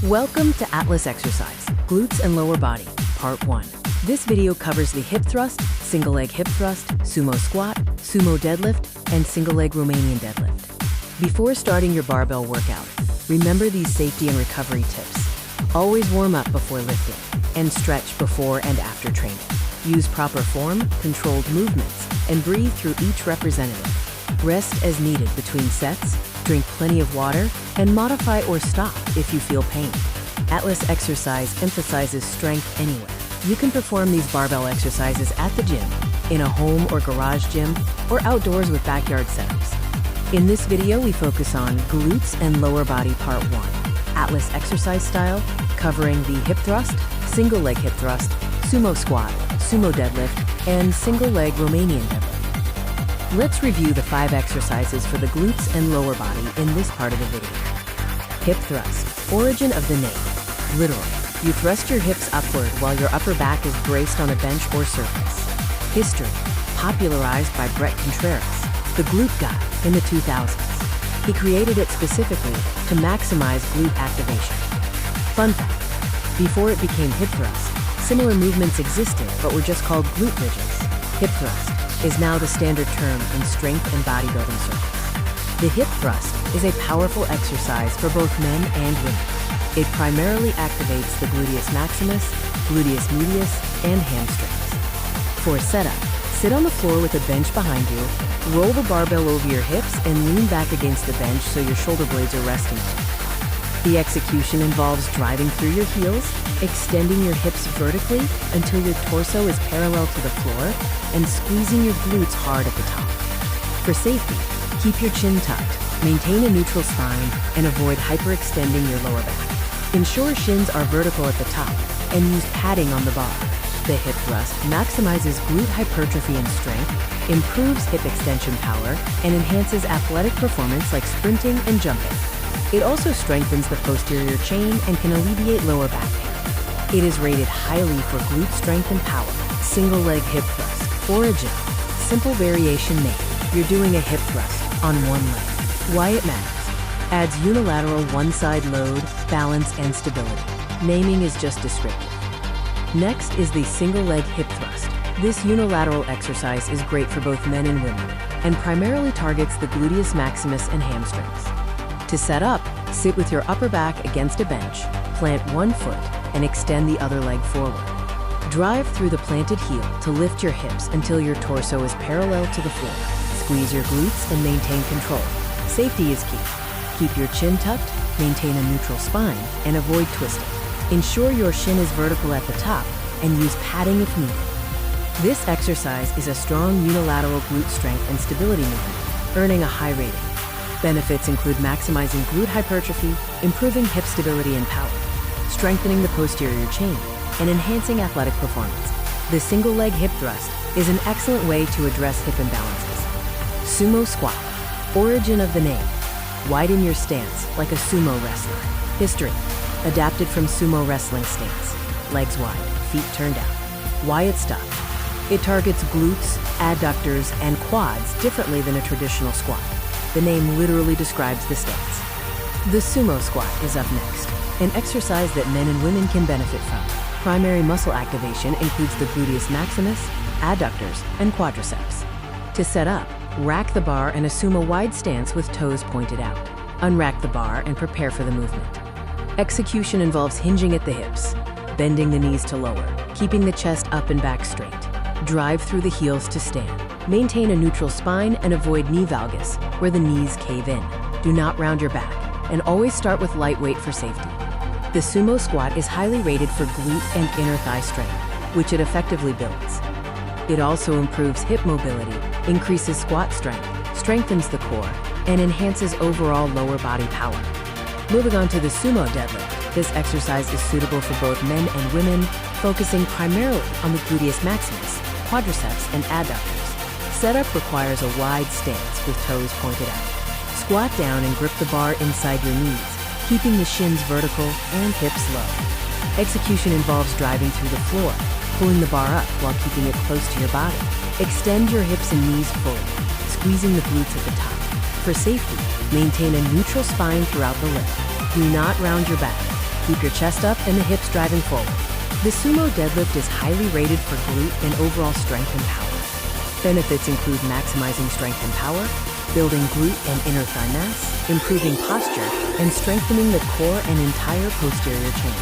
Welcome to Atlas Exercise, Glutes and Lower Body, Part 1. This video covers the hip thrust, single leg hip thrust, sumo squat, sumo deadlift, and single leg Romanian deadlift. Before starting your barbell workout, remember these safety and recovery tips. Always warm up before lifting, and stretch before and after training. Use proper form, controlled movements, and breathe through each representative. Rest as needed between sets, drink plenty of water, and modify or stop if you feel pain. Atlas Exercise emphasizes strength anywhere. You can perform these barbell exercises at the gym, in a home or garage gym, or outdoors with backyard setups. In this video, we focus on glutes and lower body part 1, Atlas Exercise style, covering the hip thrust, single leg hip thrust, sumo squat, sumo deadlift, and single leg Romanian deadlift. Let's review the 5 exercises for the glutes and lower body in this part of the video. Hip thrust, origin of the name. Literally, you thrust your hips upward while your upper back is braced on a bench or surface. History, popularized by Brett Contreras, the glute guy, in the 2000s. He created it specifically to maximize glute activation. Fun fact, before it became hip thrust, similar movements existed but were just called glute bridges. Hip thrust is now the standard term in strength and bodybuilding circles. The hip thrust is a powerful exercise for both men and women. It primarily activates the gluteus maximus, gluteus medius, and hamstrings. For a setup, sit on the floor with a bench behind you, roll the barbell over your hips, and lean back against the bench so your shoulder blades are resting. The execution involves driving through your heels, extending your hips vertically until your torso is parallel to the floor, and squeezing your glutes hard at the top. For safety, keep your chin tucked, maintain a neutral spine, and avoid hyperextending your lower back. Ensure shins are vertical at the top, and use padding on the bar. The hip thrust maximizes glute hypertrophy and strength, improves hip extension power, and enhances athletic performance like sprinting and jumping. It also strengthens the posterior chain and can alleviate lower back pain. It is rated highly for glute strength and power. Single leg hip thrust, origin, simple variation name. You're doing a hip thrust on one leg. Why it matters. Adds unilateral one-side load, balance, and stability. Naming is just descriptive. Next is the single leg hip thrust. This unilateral exercise is great for both men and women, and primarily targets the gluteus maximus and hamstrings. To set up, sit with your upper back against a bench, plant one foot, and extend the other leg forward. Drive through the planted heel to lift your hips until your torso is parallel to the floor. Squeeze your glutes and maintain control. Safety is key. Keep your chin tucked, maintain a neutral spine, and avoid twisting. Ensure your shin is vertical at the top and use padding if needed. This exercise is a strong unilateral glute strength and stability movement, earning a high rating. Benefits include maximizing glute hypertrophy, improving hip stability and power, strengthening the posterior chain, and enhancing athletic performance. The single leg hip thrust is an excellent way to address hip imbalances. Sumo squat, origin of the name. Widen your stance like a sumo wrestler. History, adapted from sumo wrestling stance. Legs wide, feet turned out. Why it's tough. It targets glutes, adductors, and quads differently than a traditional squat. The name literally describes the stance. The sumo squat is up next, an exercise that men and women can benefit from. Primary muscle activation includes the gluteus maximus, adductors, and quadriceps. To set up, rack the bar in a sumo wide stance with toes pointed out. Unrack the bar and prepare for the movement. Execution involves hinging at the hips, bending the knees to lower, keeping the chest up and back straight. Drive through the heels to stand. Maintain a neutral spine and avoid knee valgus, where the knees cave in. Do not round your back, and always start with light weight for safety. The sumo squat is highly rated for glute and inner thigh strength, which it effectively builds. It also improves hip mobility, increases squat strength, strengthens the core, and enhances overall lower body power. Moving on to the sumo deadlift, this exercise is suitable for both men and women, focusing primarily on the gluteus maximus, quadriceps, and adductors. Setup requires a wide stance with toes pointed out. Squat down and grip the bar inside your knees, keeping the shins vertical and hips low. Execution involves driving through the floor, pulling the bar up while keeping it close to your body. Extend your hips and knees fully, squeezing the glutes at the top. For safety, maintain a neutral spine throughout the lift. Do not round your back. Keep your chest up and the hips driving forward. The sumo deadlift is highly rated for glute and overall strength and power. Benefits include maximizing strength and power, building glute and inner thigh mass, improving posture, and strengthening the core and entire posterior chain.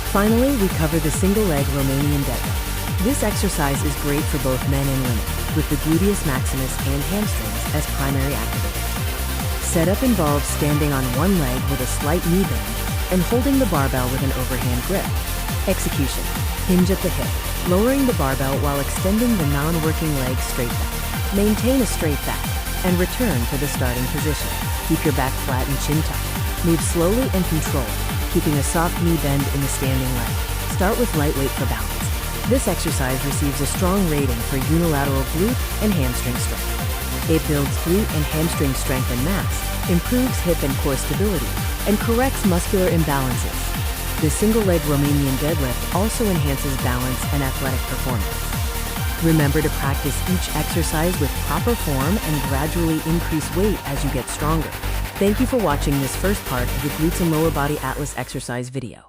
Finally, we cover the single-leg Romanian deadlift. This exercise is great for both men and women, with the gluteus maximus and hamstrings as primary activators. Setup involves standing on one leg with a slight knee bend and holding the barbell with an overhand grip. Execution: hinge at the hip, lowering the barbell while extending the non-working leg straight back. Maintain a straight back and return to the starting position. Keep your back flat and chin tucked. Move slowly and controlled, keeping a soft knee bend in the standing leg. Start with light weight for balance. This exercise receives a strong rating for unilateral glute and hamstring strength. It builds glute and hamstring strength and mass, improves hip and core stability, and corrects muscular imbalances. The single-leg Romanian deadlift also enhances balance and athletic performance. Remember to practice each exercise with proper form and gradually increase weight as you get stronger. Thank you for watching this first part of the Glutes and Lower Body Atlas exercise video.